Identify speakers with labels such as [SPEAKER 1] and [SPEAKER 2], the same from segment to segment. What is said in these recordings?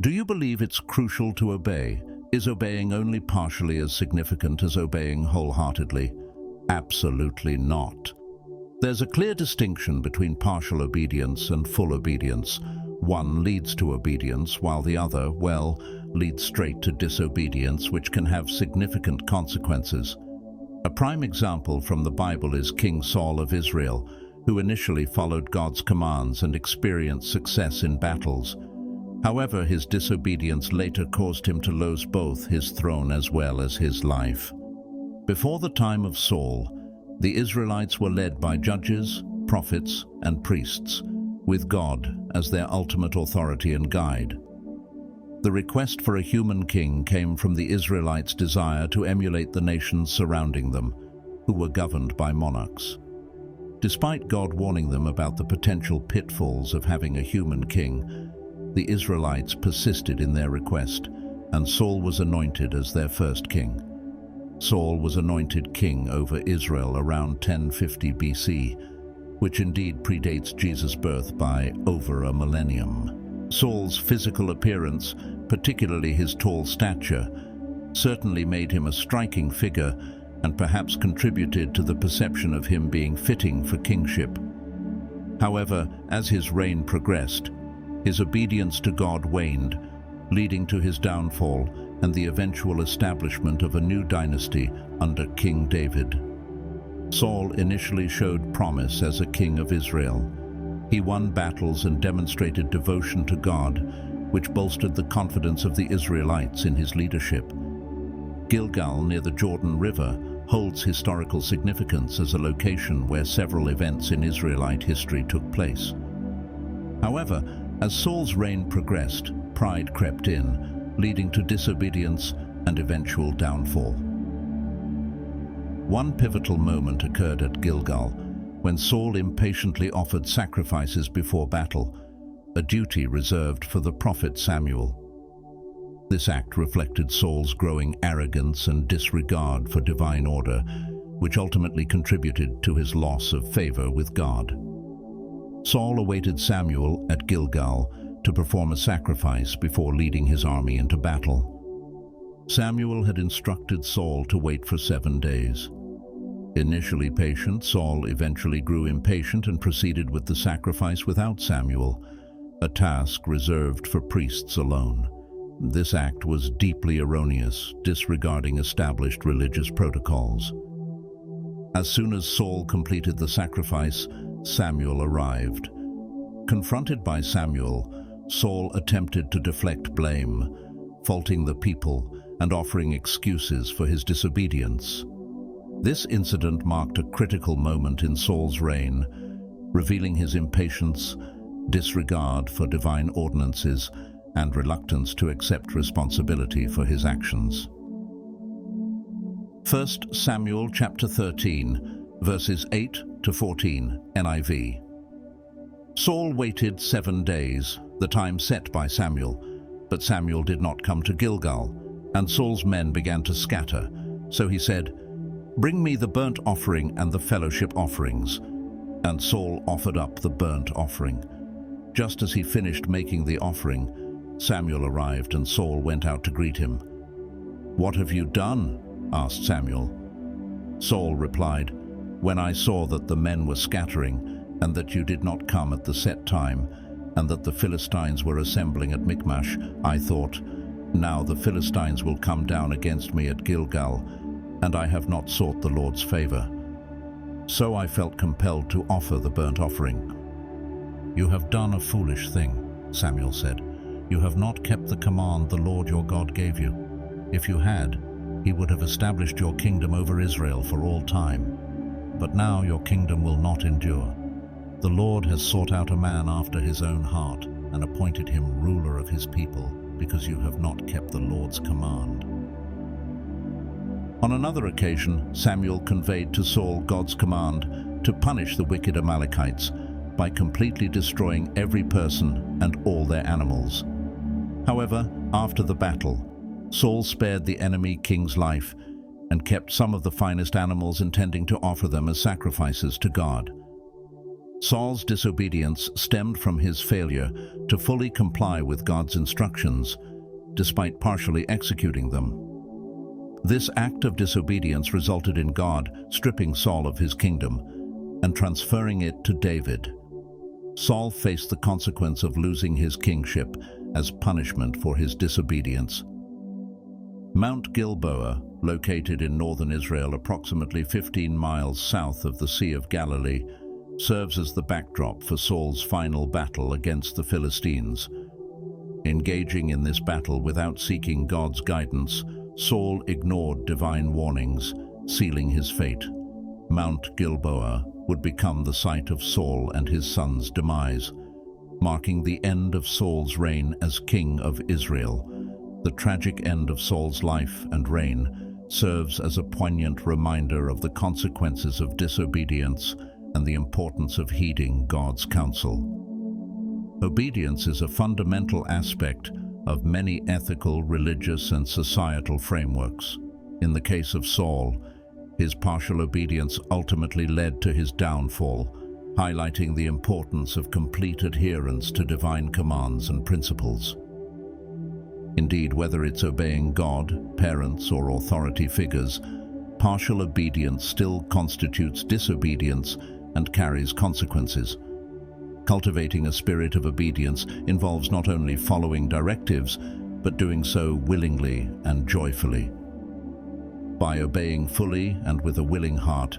[SPEAKER 1] Do you believe it's crucial to obey? Is obeying only partially as significant as obeying wholeheartedly? Absolutely not. There's a clear distinction between partial obedience and full obedience. One leads to obedience, while the other, well, leads straight to disobedience, which can have significant consequences. A prime example from the Bible is King Saul of Israel, who initially followed God's commands and experienced success in battles. However, his disobedience later caused him to lose both his throne as well as his life. Before the time of Saul, the Israelites were led by judges, prophets, and priests, with God as their ultimate authority and guide. The request for a human king came from the Israelites' desire to emulate the nations surrounding them, who were governed by monarchs. Despite God warning them about the potential pitfalls of having a human king, the Israelites persisted in their request, and Saul was anointed as their first king. Saul was anointed king over Israel around 1050 BC, which indeed predates Jesus' birth by over a millennium. Saul's physical appearance, particularly his tall stature, certainly made him a striking figure and perhaps contributed to the perception of him being fitting for kingship. However, as his reign progressed, his obedience to God waned, leading to his downfall and the eventual establishment of a new dynasty under King David. Saul initially showed promise as a king of Israel. He won battles and demonstrated devotion to God, which bolstered the confidence of the Israelites in his leadership. Gilgal, near the Jordan River, holds historical significance as a location where several events in Israelite history took place. However, as Saul's reign progressed, pride crept in, leading to disobedience and eventual downfall. One pivotal moment occurred at Gilgal, when Saul impatiently offered sacrifices before battle, a duty reserved for the prophet Samuel. This act reflected Saul's growing arrogance and disregard for divine order, which ultimately contributed to his loss of favor with God. Saul awaited Samuel at Gilgal to perform a sacrifice before leading his army into battle. Samuel had instructed Saul to wait for 7 days. Initially patient, Saul eventually grew impatient and proceeded with the sacrifice without Samuel, a task reserved for priests alone. This act was deeply erroneous, disregarding established religious protocols. As soon as Saul completed the sacrifice, Samuel arrived. Confronted by Samuel, Saul attempted to deflect blame, faulting the people and offering excuses for his disobedience. This incident marked a critical moment in Saul's reign, revealing his impatience, disregard for divine ordinances, and reluctance to accept responsibility for his actions. 1 Samuel chapter 13, verses 8 to 14, NIV. Saul waited 7 days, the time set by Samuel, but Samuel did not come to Gilgal, and Saul's men began to scatter. So he said, "Bring me the burnt offering and the fellowship offerings." And Saul offered up the burnt offering. Just as he finished making the offering, Samuel arrived and Saul went out to greet him. "What have you done?" asked Samuel. Saul replied, "When I saw that the men were scattering, and that you did not come at the set time, and that the Philistines were assembling at Michmash, I thought, now the Philistines will come down against me at Gilgal, and I have not sought the Lord's favor. So I felt compelled to offer the burnt offering." "You have done a foolish thing," Samuel said. "You have not kept the command the Lord your God gave you. If you had, he would have established your kingdom over Israel for all time. But now your kingdom will not endure. The Lord has sought out a man after his own heart and appointed him ruler of his people, because you have not kept the Lord's command." On another occasion, Samuel conveyed to Saul God's command to punish the wicked Amalekites by completely destroying every person and all their animals. However, after the battle, Saul spared the enemy king's life and kept some of the finest animals, intending to offer them as sacrifices to God. Saul's disobedience stemmed from his failure to fully comply with God's instructions, despite partially executing them. This act of disobedience resulted in God stripping Saul of his kingdom and transferring it to David. Saul faced the consequence of losing his kingship as punishment for his disobedience. Mount Gilboa, located in northern Israel approximately 15 miles south of the Sea of Galilee, serves as the backdrop for Saul's final battle against the Philistines. Engaging in this battle without seeking God's guidance, Saul ignored divine warnings, sealing his fate. Mount Gilboa would become the site of Saul and his son's demise, marking the end of Saul's reign as king of Israel. The tragic end of Saul's life and reign serves as a poignant reminder of the consequences of disobedience and the importance of heeding God's counsel. Obedience is a fundamental aspect of many ethical, religious, and societal frameworks. In the case of Saul, his partial obedience ultimately led to his downfall, highlighting the importance of complete adherence to divine commands and principles. Indeed, whether it's obeying God, parents, or authority figures, partial obedience still constitutes disobedience and carries consequences. Cultivating a spirit of obedience involves not only following directives, but doing so willingly and joyfully. By obeying fully and with a willing heart,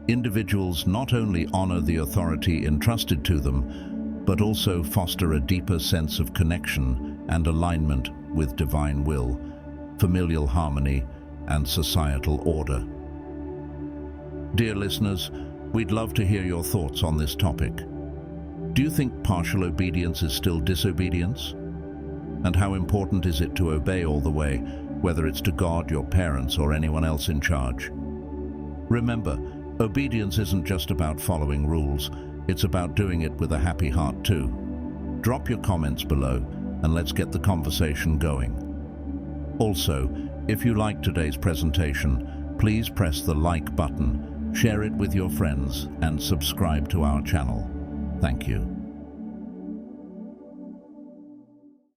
[SPEAKER 1] individuals not only honor the authority entrusted to them, but also foster a deeper sense of connection and alignment with divine will, familial harmony, and societal order. Dear listeners, we'd love to hear your thoughts on this topic. Do you think partial obedience is still disobedience? And how important is it to obey all the way, whether it's to God, your parents, or anyone else in charge? Remember, obedience isn't just about following rules, it's about doing it with a happy heart too. Drop your comments below, and let's get the conversation going. Also, if you liked today's presentation, please press the like button, share it with your friends, and subscribe to our channel. Thank you.